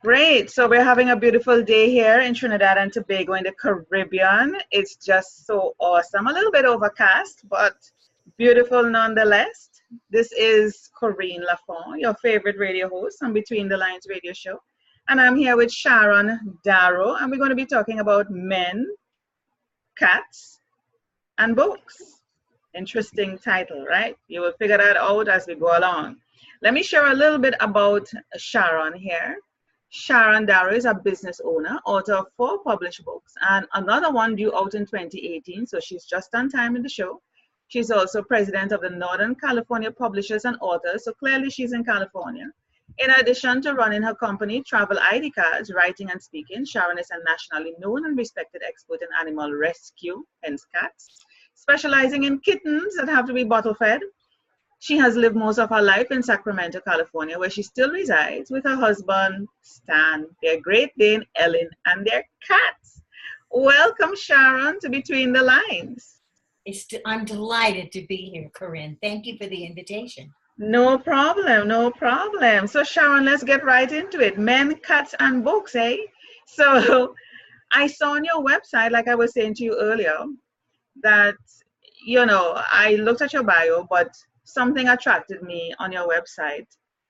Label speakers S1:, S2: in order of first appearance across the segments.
S1: Great. So we're having a beautiful day here in Trinidad and Tobago in the Caribbean. It's just so awesome. A little bit overcast, but beautiful nonetheless. This is Corinne Lafont, your favorite radio host on Between the Lines radio show. And I'm here with Sharon Darrow, and we're going to be talking about men, cats, and books. Interesting title, right? You will figure that out as we go along. Let me share a little bit about Sharon here. Sharon Darrow is a business owner, author of 4 published books, and another one due out in 2018, so she's just on time in the show. She's also president of the Northern California Publishers and Authors, so clearly she's in California. In addition to running her company, Travel ID Cards, writing and speaking, Sharon is a nationally known and respected expert in animal rescue, hence cats, specializing in kittens that have to be bottle fed. She has lived most of her life in Sacramento, California, where she still resides with her husband, Stan, their Great Dane, Ellen, and their cats. Welcome, Sharon, to Between the Lines.
S2: I'm delighted to be here, Corinne. Thank you for the invitation.
S1: No problem, no problem. So, Sharon, let's get right into it. Men, cats, and books, eh? So, I saw on your website, like I was saying to you earlier, that, I looked at your bio, but something attracted me on your website,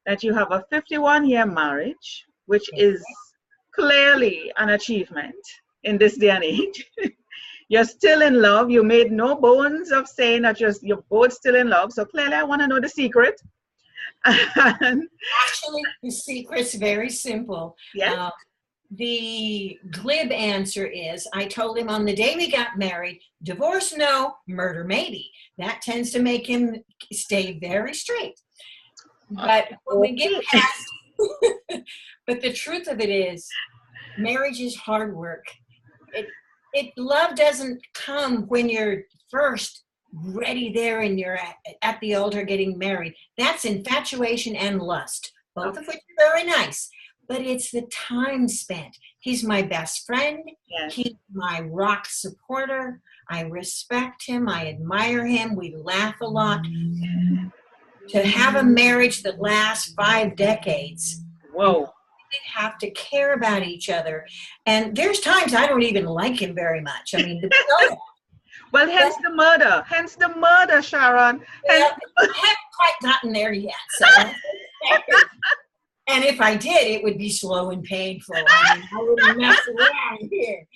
S1: that you have a 51-year marriage, which is clearly an achievement in this day and age. You're still in love. You made no bones of saying that you're both still in love. So clearly I want to know the secret.
S2: Actually, the secret's very simple.
S1: Yeah.
S2: The glib answer is, I told him on the day we got married, divorce no, murder maybe. That tends to make him stay very straight. But when we get past, but the truth of it is, marriage is hard work. Love doesn't come when you're first ready there and you're at the altar getting married. That's infatuation and lust, both of which are very nice. But it's the time spent. He's my best friend.
S1: Yes.
S2: He's my rock supporter. I respect him. I admire him. We laugh a lot. To have a marriage that lasts 5 decades,
S1: Whoa.
S2: we have to care about each other. And there's times I don't even like him very much. I mean,
S1: well, hence the murder, Sharon.
S2: Well, I haven't quite gotten there yet. So. And if I did, it would be slow and painful. I wouldn't mess around here.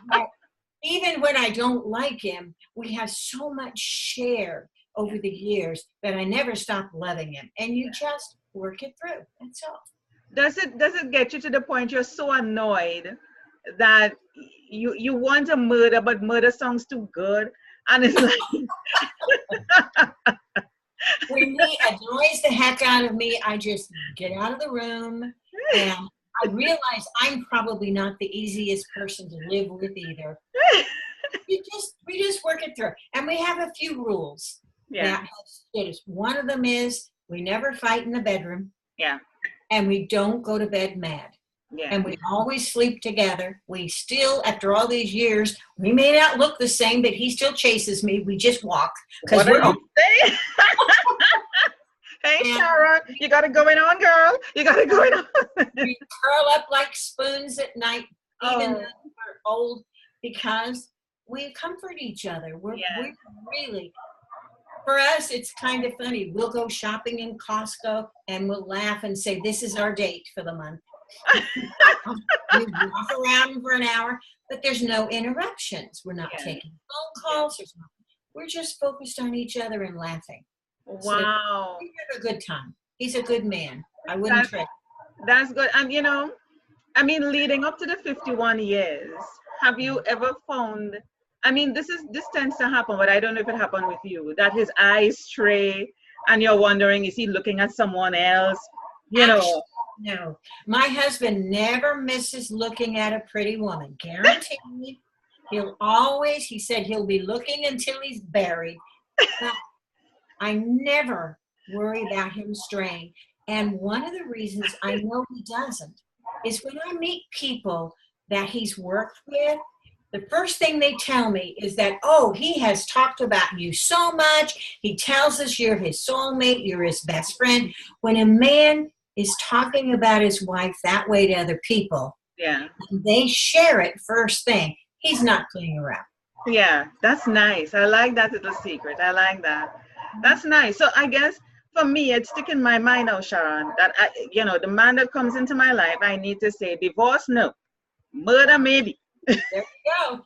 S2: But even when I don't like him, we have so much shared over the years that I never stop loving him. And you just work it through. That's all.
S1: Does it get you to the point you're so annoyed that you want to murder, but murder sounds too good? And it's like...
S2: When he annoys the heck out of me, I just get out of the room, and I realize I'm probably not the easiest person to live with either. We just work it through, and we have a few rules.
S1: Yeah.
S2: One of them is we never fight in the bedroom.
S1: Yeah.
S2: And we don't go to bed mad.
S1: Yeah.
S2: And we always sleep together. We still, after all these years, we may not look the same, but he still chases me. We just walk.
S1: What are you saying? Hey, Sharon, you got it going on, girl. You got it going on.
S2: We curl up like spoons at night, even though we're old, because we comfort each other. We're really, for us, it's kind of funny. We'll go shopping in Costco and we'll laugh and say, this is our date for the month. We walk around for an hour, but there's no interruptions. We're not taking phone calls or something. We're just focused on each other and laughing.
S1: Wow.
S2: So we have a good time. He's a good man. I wouldn't trade.
S1: That's good. And leading up to the 51 years, have you ever found, this tends to happen, but I don't know if it happened with you, that his eyes stray and you're wondering, is he looking at someone else?
S2: Actually, no. My husband never misses looking at a pretty woman. Guaranteed. He said he'll be looking until he's buried. But I never worry about him straying. And one of the reasons I know he doesn't is when I meet people that he's worked with, the first thing they tell me is that, oh, he has talked about you so much. He tells us you're his soulmate, you're his best friend. When a man is talking about his wife that way to other people.
S1: Yeah.
S2: They share it first thing. He's not playing around.
S1: Yeah, that's nice. I like that little secret. I like that. That's nice. So I guess for me, it's sticking in my mind now, Sharon, that the man that comes into my life, I need to say divorce, no, murder, maybe.
S2: There you go.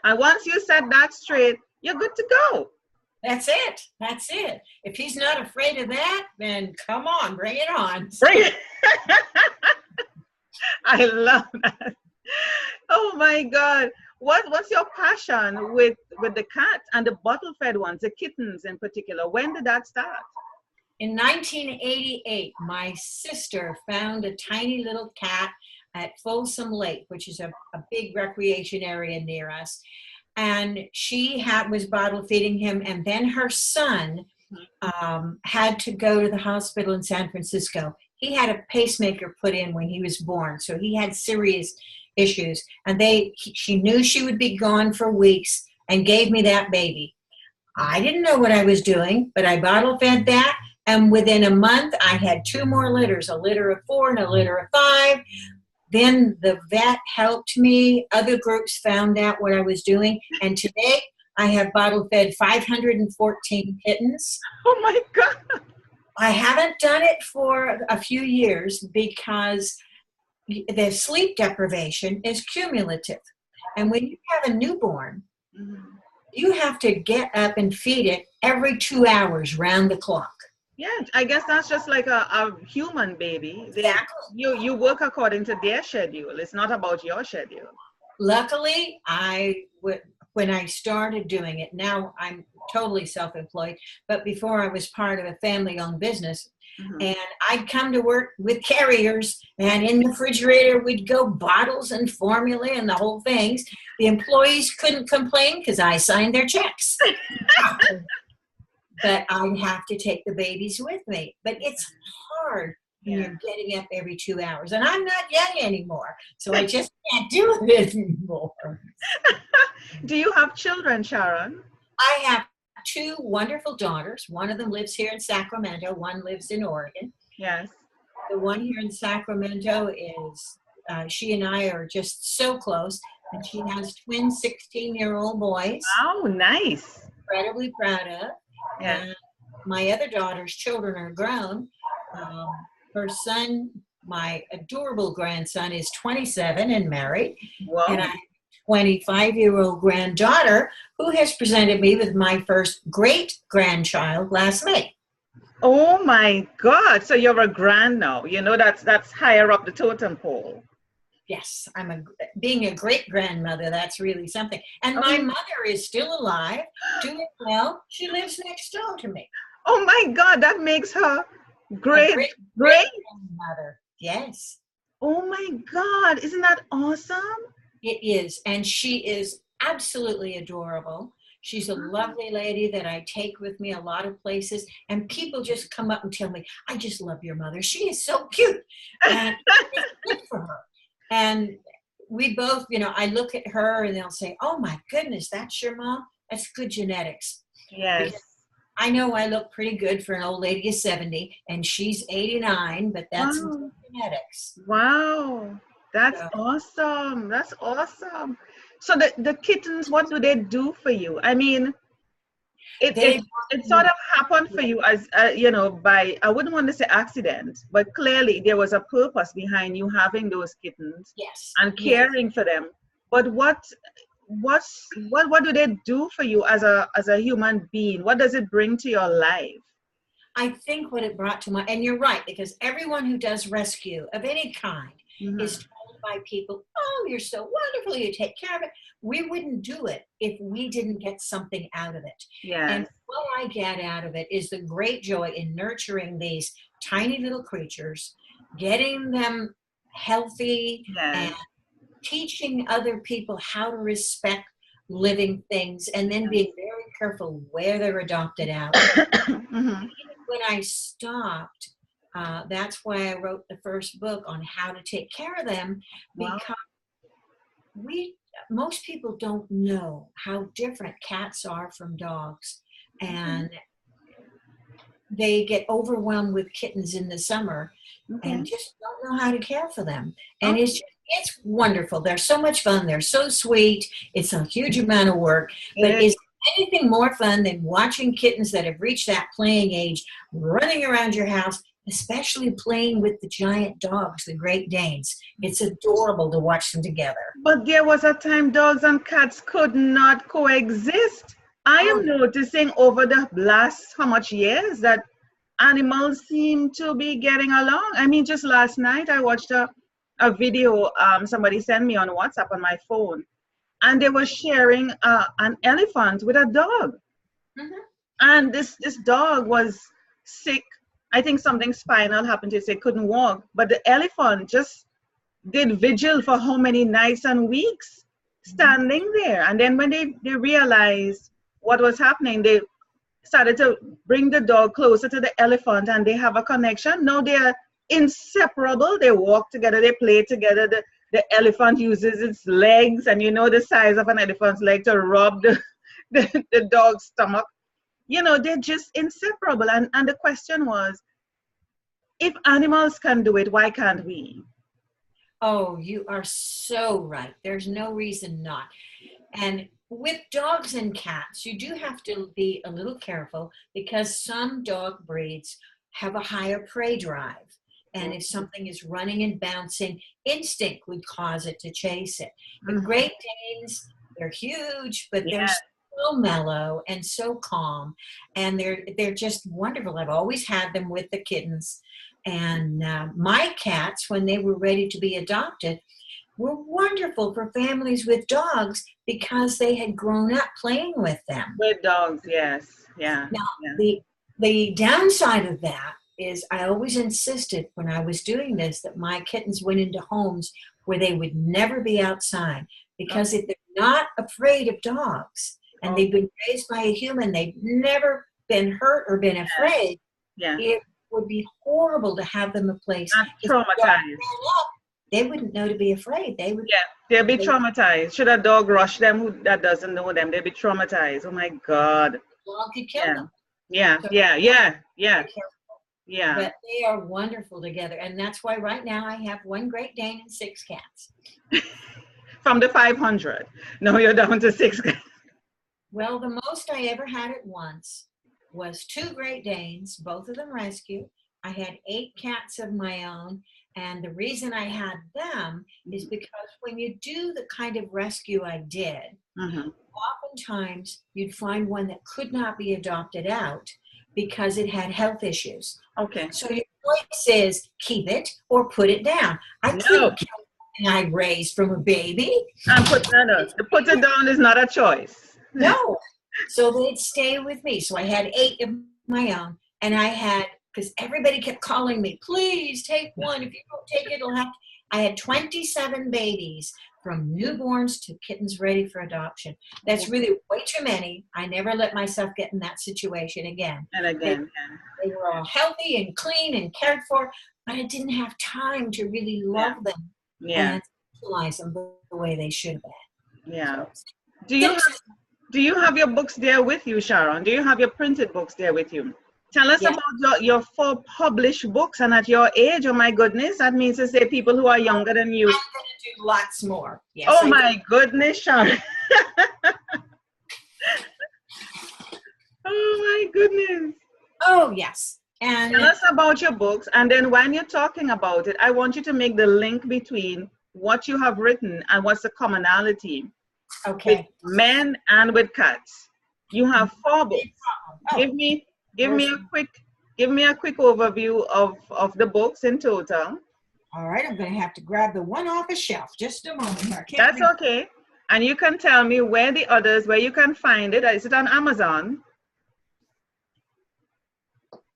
S1: And once you set that straight, you're good to go.
S2: That's it. That's it. If he's not afraid of that, then come on, bring it on.
S1: Bring it. I love that. Oh my God. What's your passion with the cats and the bottle fed ones, the kittens in particular? When did that start?
S2: In 1988, my sister found a tiny little cat at Folsom Lake, which is a big recreation area near us. And she was bottle feeding him. And then her son had to go to the hospital in San Francisco. He had a pacemaker put in when he was born. So he had serious issues. And she knew she would be gone for weeks and gave me that baby. I didn't know what I was doing, but I bottle fed that. And within a month, I had 2 more litters, a litter of 4 and a litter of 5. Then the vet helped me. Other groups found out what I was doing. And today I have bottle fed 514 kittens.
S1: Oh my God.
S2: I haven't done it for a few years because the sleep deprivation is cumulative. And when you have a newborn, you have to get up and feed it every 2 hours round the clock.
S1: Yeah, I guess that's just like a human baby.
S2: Exactly.
S1: You work according to their schedule. It's not about your schedule.
S2: Luckily, when I started doing it, now I'm totally self-employed, but before I was part of a family-owned business, and I'd come to work with carriers, and in the refrigerator we'd go bottles and formula and the whole things. The employees couldn't complain because I signed their checks. But I'd have to take the babies with me. But it's hard when you're getting up every 2 hours. And I'm not young anymore, so I just can't do it anymore.
S1: Do you have children, Sharon?
S2: I have 2 wonderful daughters. One of them lives here in Sacramento. One lives in Oregon.
S1: Yes.
S2: The one here in Sacramento is, she and I are just so close. And she has twin 16-year-old boys.
S1: Oh, nice.
S2: Incredibly proud of.
S1: Yeah.
S2: And my other daughter's children are grown. Her son, my adorable grandson, is 27 and married.
S1: Wow.
S2: And I have a 25-year-old granddaughter who has presented me with my first great-grandchild last May.
S1: Oh my God. So you're a grand now. That's higher up the totem pole.
S2: Yes, being a great-grandmother, that's really something. And my mother is still alive, doing well. She lives next door to me.
S1: Oh my God, that makes her great.
S2: Grandmother. Yes.
S1: Oh my God, isn't that awesome?
S2: It is, and she is absolutely adorable. She's a lovely lady that I take with me a lot of places, and people just come up and tell me, I just love your mother. She is so cute. And it's good for her. And we both, I look at her and they'll say, oh my goodness, that's your mom? That's good genetics.
S1: Yes.
S2: Because I know I look pretty good for an old lady of 70 and she's 89, but that's good genetics.
S1: Wow. That's awesome. That's awesome. So the kittens, what do they do for you? I mean, it sort of happened for you as, by, I wouldn't want to say accident, but clearly there was a purpose behind you having those kittens.
S2: Yes.
S1: And caring for them. But what do they do for you as a human being? What does it bring to your life?
S2: I think what it brought to and you're right, because everyone who does rescue of any kind is told by people, oh, you're so wonderful, you take care of it. We wouldn't do it if we didn't get something out of it.
S1: Yes.
S2: And what I get out of it is the great joy in nurturing these tiny little creatures, getting them healthy, and teaching other people how to respect living things, and then being very careful where they're adopted out. When I stopped, that's why I wrote the first book on how to take care of them, because most people don't know how different cats are from dogs. And they get overwhelmed with kittens in the summer
S1: Okay.
S2: and just don't know how to care for them. And
S1: Oh.
S2: it's wonderful. They're so much fun. They're so sweet. It's a huge amount of work. But is anything more fun than watching kittens that have reached that playing age running around your house, especially playing with the giant dogs, the Great Danes? It's adorable to watch them together.
S1: But there was a time dogs and cats could not coexist. I am noticing over the last how much years that animals seem to be getting along. I mean, just last night I watched a video somebody sent me on WhatsApp on my phone, and they were sharing an elephant with a dog.
S2: Mm-hmm.
S1: And this dog was sick. I think something spinal happened to it, so it couldn't walk. But the elephant just did vigil for how many nights and weeks, standing there. And then when they realized what was happening, they started to bring the dog closer to the elephant, and they have a connection. Now they are inseparable. They walk together, they play together. The elephant uses its legs, and you know the size of an elephant's leg, to rub the dog's stomach. You know, they're just inseparable. And the question was, if animals can do it, why can't we?
S2: Oh, you are so right. There's no reason not. And with dogs and cats, you do have to be a little careful because some dog breeds have a higher prey drive. And if something is running and bouncing, instinct would cause it to chase it. The Great Danes, they're huge, but they're so mellow and so calm. And they're just wonderful. I've always had them with the kittens. And my cats, when they were ready to be adopted, were wonderful for families with dogs because they had grown up playing with them.
S1: With dogs, yes. Yeah.
S2: Now, the downside of that is I always insisted when I was doing this that my kittens went into homes where they would never be outside. Because if they're not afraid of dogs and they've been raised by a human, they've never been hurt or been afraid, it would be horrible to have them a place.
S1: Traumatized.
S2: They wouldn't know to be afraid. They would.
S1: Yeah, they'll be traumatized. Should a dog rush them that doesn't know them, they'll be traumatized. Oh my God.
S2: Dog could kill them.
S1: Yeah.
S2: But they are wonderful together. And that's why right now I have 1 Great Dane and 6 cats.
S1: From the 500. No, you're down to 6 cats.
S2: Well, the most I ever had at once was 2 Great Danes, both of them rescued. I had 8 cats of my own. And the reason I had them is because when you do the kind of rescue I did, oftentimes you'd find one that could not be adopted out because it had health issues.
S1: Okay.
S2: So your choice is keep it or put it down. I couldn't kill something I raised from a baby.
S1: And put it down is not a choice.
S2: No. So they'd stay with me. So I had 8 of my own, and I had, because everybody kept calling me, please take one. If you don't take it, I had 27 babies from newborns to kittens ready for adoption. That's really way too many. I never let myself get in that situation again.
S1: And again,
S2: they were all healthy and clean and cared for, but I didn't have time to really love them and utilize them the way they should have been.
S1: Yeah. Do you have your books there with you, Sharon? Do you have your printed books there with you? Tell us about your 4 published books, and at your age, oh my goodness, that means to say people who are younger than you.
S2: I'm going to do lots more. Yes,
S1: oh my goodness, Sharon. Oh my goodness.
S2: Oh yes. And
S1: tell us about your books, and then when you're talking about it, I want you to make the link between what you have written and what's the commonality.
S2: Okay.
S1: With men and with cats. You have 4 books. Give me a quick overview of the books in total.
S2: All right, I'm going to have to grab the one off the shelf. Just a moment here.
S1: That's okay. And you can tell me where you can find it. Is it on Amazon?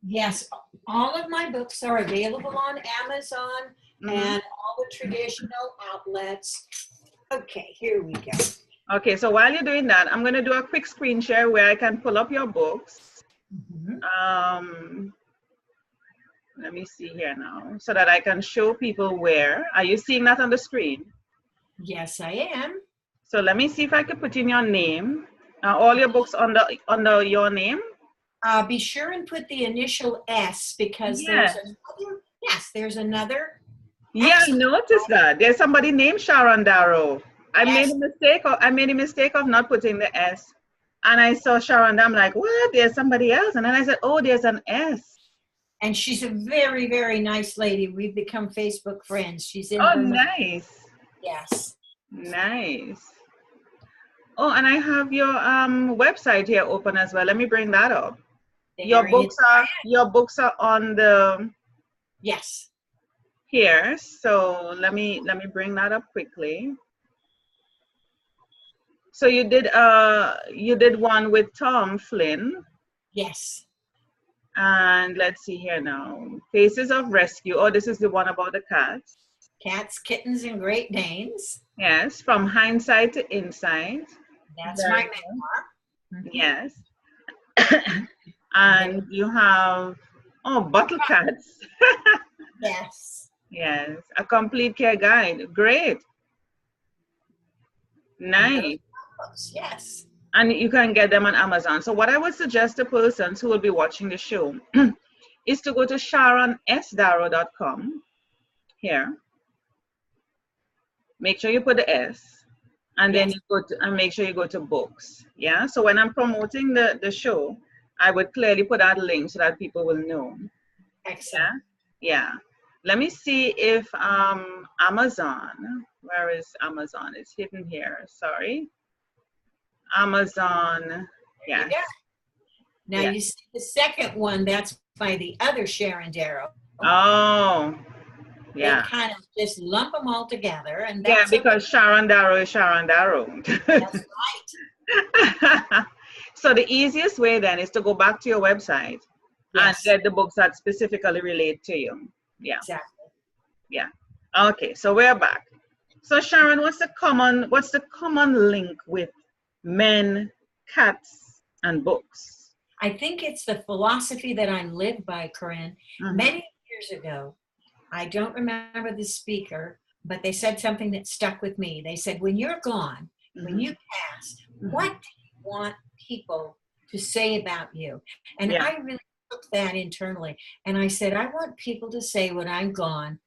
S2: Yes, all of my books are available on Amazon and all the traditional outlets. Okay, here we go.
S1: Okay, so while you're doing that, I'm going to do a quick screen share where I can pull up your books. Let me see here now so that I can show people where. Are you seeing that on the screen?
S2: Yes, I am.
S1: So let me see if I can put in your name. All your books under your name?
S2: Be sure and put the initial S because
S1: Yes.
S2: there's another.
S1: Yeah, I
S2: Excellent.
S1: noticed that. There's somebody named Sharon Darrow. I made
S2: Yes.
S1: a mistake of not putting the S. And I saw Sharon, I'm like, what? There's somebody else. And then I said, oh, there's an S.
S2: And she's a very, very nice lady. We've become Facebook friends. She's in
S1: Oh,
S2: Vermont.
S1: nice.
S2: Yes.
S1: Nice. Oh, and I have your website here open as well. Let me bring that up. Your books are on the
S2: Yes.
S1: here. So let me bring that up quickly. So you did one with Tom Flynn.
S2: Yes.
S1: And let's see here now. Faces of Rescue. Oh, this is the one about the cats.
S2: Cats, kittens, and Great Danes.
S1: Yes, from hindsight to insight.
S2: That's my memoir.
S1: Yes. And you have, bottle cats.
S2: Yes.
S1: Yes, a complete care guide. Great. Nice.
S2: Yes.
S1: And you can get them on Amazon. So what I would suggest to persons who will be watching the show is to go to sharonsdarrow.com here. Make sure you put the S, and then you go to, and make sure you go to books. Yeah. So when I'm promoting the show, I would clearly put out a link so that people will know.
S2: Excellent.
S1: Yeah. Let me see if Amazon, where is Amazon? It's hidden here. Sorry. Amazon. Yeah.
S2: Now you see the second one, that's by the other Sharon Darrow.
S1: Oh, yeah.
S2: They kind of just lump them all together. And
S1: that's because Sharon Darrow is Sharon Darrow.
S2: That's right.
S1: So the easiest way then is to go back to your website and get the books that specifically relate to you. Yeah.
S2: Exactly.
S1: Yeah. Okay, so we're back. So Sharon, what's the common link with men, cats, and books?
S2: I think it's the philosophy that I live by, Corinne. Many years ago, I don't remember the speaker, but they said something that stuck with me. They said, when you're gone, when you pass, what do you want people to say about you? And I really took that internally. And I said, I want people to say when I'm gone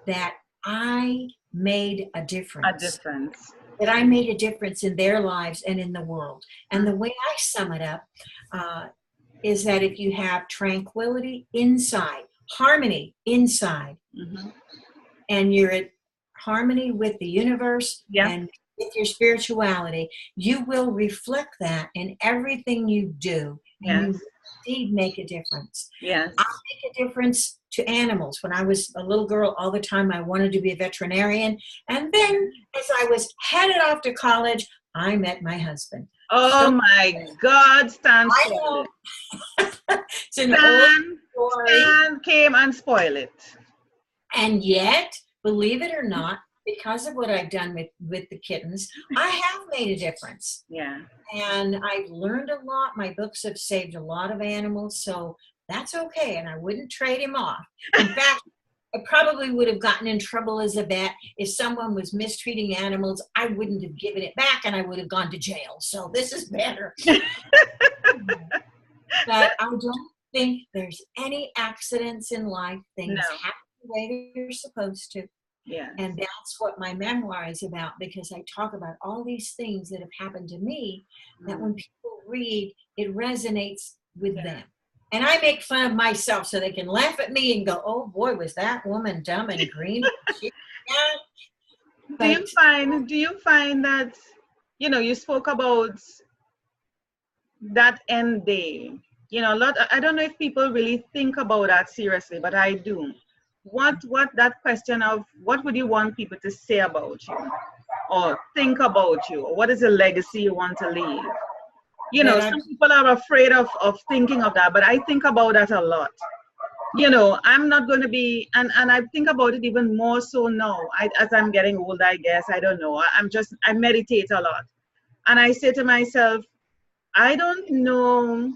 S2: that I made a difference. That I made a difference in their lives and in the world. And the way I sum it up is that if you have tranquility inside, harmony inside, and you're at harmony with the universe and with your spirituality, you will reflect that in everything you do. And you indeed make a difference.
S1: Yes.
S2: I make a difference to animals. When I was a little girl, all the time I wanted to be a veterinarian. And then as I was headed off to college, I met my husband.
S1: Oh my God, Stan spoiled it. Stan came and spoiled it.
S2: And yet, believe it or not, because of what I've done with the kittens, I have made a difference.
S1: Yeah.
S2: And I've learned a lot. My books have saved a lot of animals, so that's okay. And I wouldn't trade him off. In fact, I probably would have gotten in trouble as a vet if someone was mistreating animals. I wouldn't have given it back, and I would have gone to jail. So this is better. But I don't think there's any accidents in life. Things happen the way they're supposed to.
S1: Yeah.
S2: And that's what my memoir is about, because I talk about all these things that have happened to me that when people read, it resonates with them. And I make fun of myself so they can laugh at me and go, oh boy, was that woman dumb and green?
S1: Do you find that, you spoke about that end day, I don't know if people really think about that seriously, but I do. What that question of what would you want people to say about you or think about you, or what is the legacy you want to leave? Some people are afraid of thinking of that, but I think about that a lot. I'm not going to be, and I think about it even more so now as I'm getting older, I guess. I don't know. I meditate a lot. And I say to myself, I don't know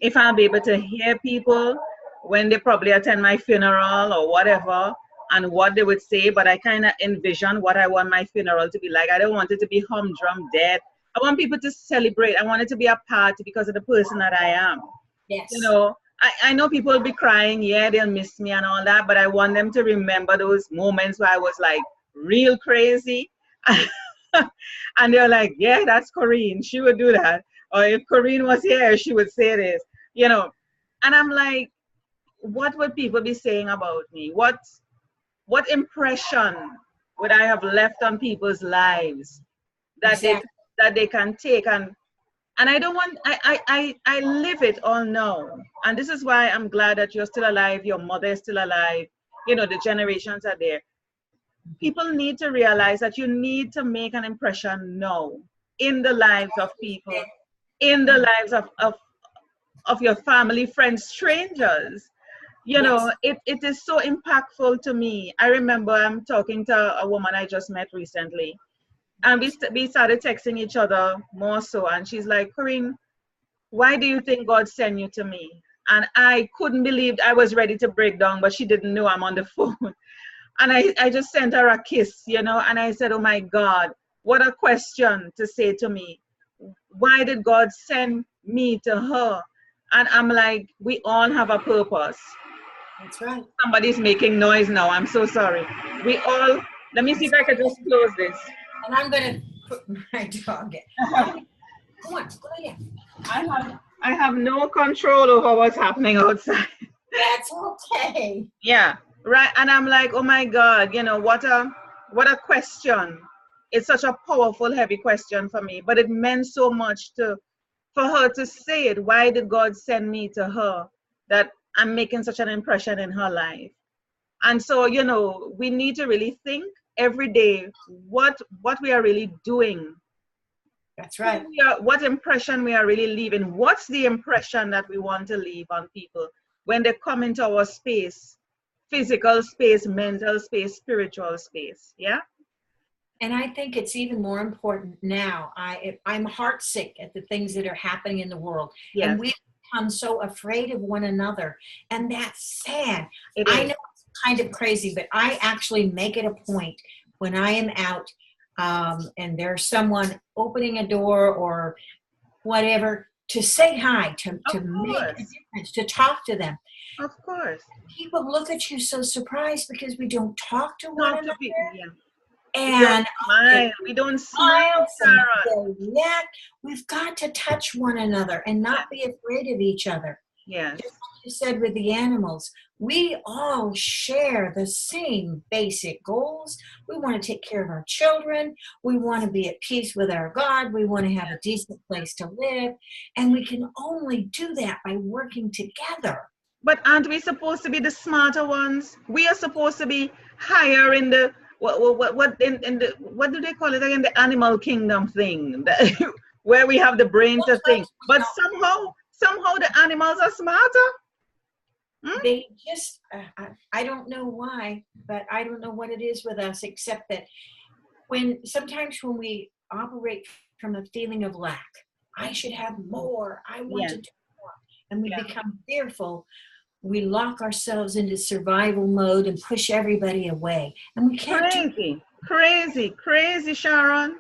S1: if I'll be able to hear people when they probably attend my funeral or whatever, and what they would say, but I kind of envision what I want my funeral to be like. I don't want it to be humdrum dead. I want people to celebrate. I want it to be a party because of the person that I am.
S2: Yes.
S1: I know people will be crying, yeah, they'll miss me and all that, but I want them to remember those moments where I was like real crazy. And they're like, yeah, that's Corinne. She would do that. Or if Corinne was here, she would say this, you know. And I'm like, what would people be saying about me? What impression would I have left on people's lives that
S2: Exactly.
S1: they can take? And I don't want, I live it all now. And this is why I'm glad that you're still alive, your mother is still alive, the generations are there. People need to realize that you need to make an impression now in the lives of people, in the lives of your family, friends, strangers.
S2: Yes.
S1: It is so impactful to me. I remember I'm talking to a woman I just met recently, and we started texting each other more so, and she's like, Corinne, why do you think God sent you to me? And I couldn't believe, I was ready to break down, but she didn't know I'm on the phone. And I just sent her a kiss, and I said, oh my God, what a question to say to me. Why did God send me to her? And I'm like, we all have a purpose.
S2: That's right.
S1: Somebody's making noise now. I'm so sorry. We all, let me see if I can just close this.
S2: And I'm going to put my dog in. Come on, go ahead.
S1: I have no control over what's happening outside.
S2: That's okay.
S1: Yeah, right. And I'm like, oh my God, what a question. It's such a powerful, heavy question for me, but it meant so much for her to say it. Why did God send me to her, that I'm making such an impression in her life? And so, we need to really think every day what we are really doing.
S2: That's right.
S1: What impression we are really leaving. What's the impression that we want to leave on people when they come into our space, physical space, mental space, spiritual space? Yeah.
S2: And I think it's even more important now. I'm heartsick at the things that are happening in the world.
S1: Yes.
S2: And we've become so afraid of one another. And that's sad.
S1: I
S2: know it's kind of crazy, but I actually make it a point when I am out and there's someone opening a door or whatever, to say hi, to make a difference, to talk to them.
S1: Of course.
S2: People look at you so surprised because we don't talk to one another.
S1: Yeah.
S2: And
S1: we don't smile, Sarah.
S2: We've got to touch one another and not be afraid of each other.
S1: Yes.
S2: Just like you said with the animals, we all share the same basic goals. We want to take care of our children. We want to be at peace with our God. We want to have a decent place to live. And we can only do that by working together.
S1: But aren't we supposed to be the smarter ones? We are supposed to be higher in the what do they call it again? The animal kingdom thing, where we have the brain to think. But somehow the animals are smarter.
S2: They just, I don't know why, but I don't know what it is with us, except that sometimes when we operate from a feeling of lack, I should have more, I want to do more, and we become fearful, we lock ourselves into survival mode and push everybody away. And we can't
S1: Crazy, Sharon.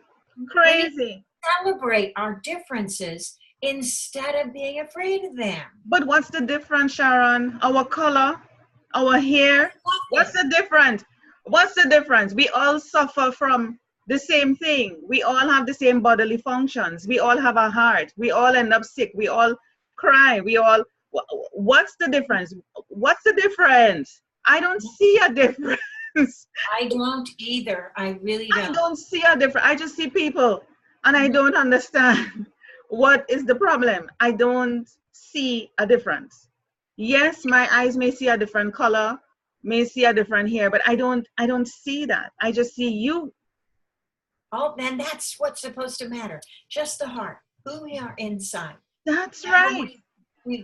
S1: Crazy.
S2: Celebrate our differences instead of being afraid of them.
S1: But what's the difference, Sharon? Our color, our hair. What's the difference? We all suffer from the same thing. We all have the same bodily functions. We all have a heart. We all end up sick. We all cry. What's the difference? What's the difference? I don't see a difference.
S2: I don't either. I really don't.
S1: I don't see a difference. I just see people and I don't understand what is the problem. I don't see a difference. Yes, my eyes may see a different color, may see a different hair, but I don't see that. I just see you.
S2: Oh, man, that's what's supposed to matter. Just the heart, who we are inside.
S1: That's right.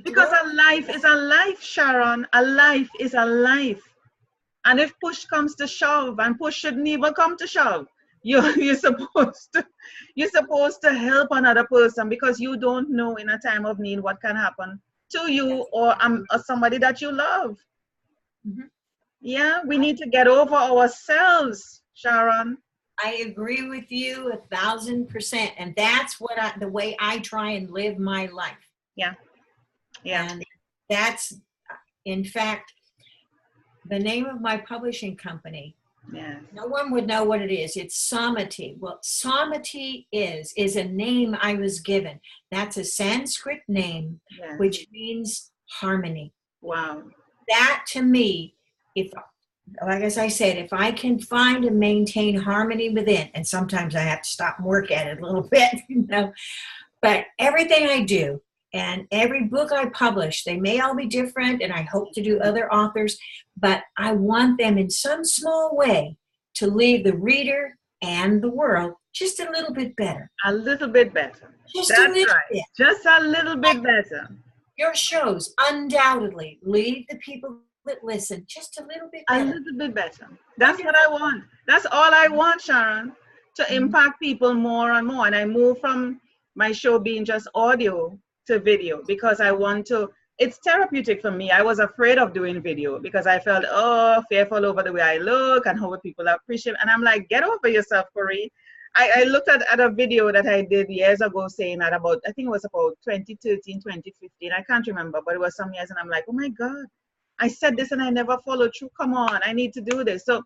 S1: Because a life is a life, Sharon. A life is a life. And if push comes to shove, and push shouldn't even come to shove, you're supposed to help another person, because you don't know in a time of need what can happen to you or somebody that you love. Mm-hmm. Yeah, we need to get over ourselves, Sharon.
S2: I agree with you 1,000%, and that's the way I try and live my life.
S1: Yeah. Yeah.
S2: And that's, in fact, the name of my publishing company.
S1: Yes.
S2: No one would know what it is. It's Samati. What Samati is a name I was given. That's a Sanskrit name,
S1: Yes.
S2: which means harmony.
S1: Wow.
S2: That to me, if, like as I said, if I can find and maintain harmony within, and sometimes I have to stop and work at it a little bit, but everything I do and every book I publish, they may all be different, and I hope to do other authors, but I want them in some small way to leave the reader and the world just a little bit better.
S1: A little bit better.
S2: Just
S1: That's
S2: a little
S1: right.
S2: bit.
S1: Just a little bit better.
S2: Your shows undoubtedly leave the people that listen just a little bit better.
S1: A little bit better. That's what I want. That's all I want, Sharon, to impact people more and more. And I move from my show being just audio to video because I want to, it's therapeutic for me. I was afraid of doing video because I felt, fearful over the way I look and how people appreciate. And I'm like, get over yourself, Corey. I looked at a video that I did years ago saying that about, I think it was about 2013, 2015. I can't remember, but it was some years. And I'm like, oh my God, I said this and I never followed through. Come on, I need to do this. So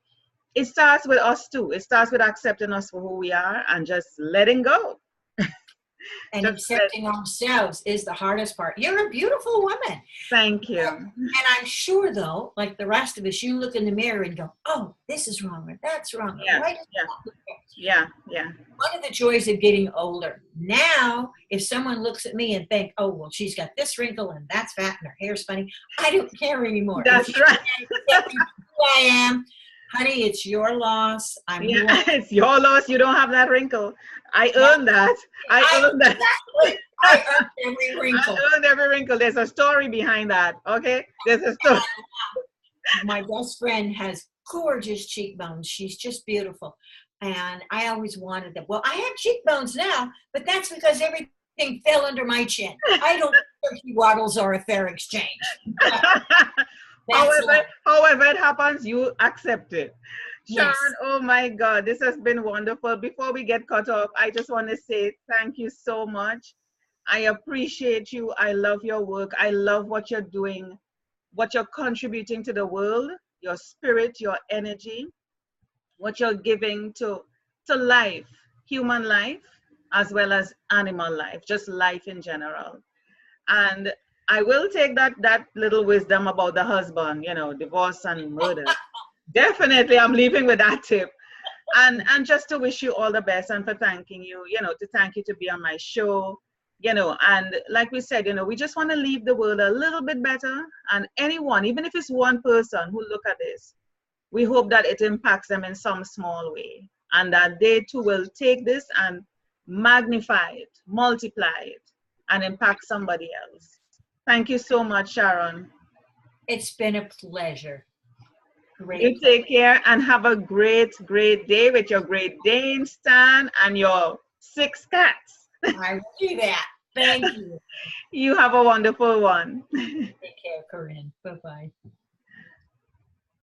S1: it starts with us too. It starts with accepting us for who we are and just letting go.
S2: And accepting ourselves is the hardest part. You're a beautiful woman.
S1: Thank you.
S2: And I'm sure, though, like the rest of us, you look in the mirror and go, oh, this is wrong, or that's wrong.
S1: Yeah,
S2: Why does
S1: yeah,
S2: that look good?
S1: yeah.
S2: One of the joys of getting older. Now, if someone looks at me and think, oh, well, she's got this wrinkle and that's fat and her hair's funny, I don't care anymore.
S1: That's right.
S2: Who I am. Honey, it's your loss.
S1: It's your loss. You don't have that wrinkle. I earned that. I earned that.
S2: Exactly. I earned every wrinkle.
S1: I earned every wrinkle. There's a story behind that. Okay? There's a story.
S2: My best friend has gorgeous cheekbones. She's just beautiful. And I always wanted them. Well, I have cheekbones now, but that's because everything fell under my chin. I don't think waddles are a fair exchange.
S1: However it happens, you accept it.
S2: Yes.
S1: Sharon, oh my God, this has been wonderful. Before we get cut off, I just want to say thank you so much. I appreciate you. I love your work. I love what you're doing, what you're contributing to the world, your spirit, your energy, what you're giving to life, human life, as well as animal life, just life in general. And I will take that little wisdom about the husband, divorce and murder. Definitely, I'm leaving with that tip. And just to wish you all the best and for thanking you, to thank you to be on my show, and like we said, we just want to leave the world a little bit better. And anyone, even if it's one person who look at this, we hope that it impacts them in some small way and that they too will take this and magnify it, multiply it, and impact somebody else. Thank you so much, Sharon.
S2: It's been a pleasure. Great.
S1: You take care and have a great, great day with your Great Dane, Stan, and your 6 cats.
S2: I will do that. Thank you.
S1: You have a wonderful one.
S2: Take care, Corinne. Bye-bye.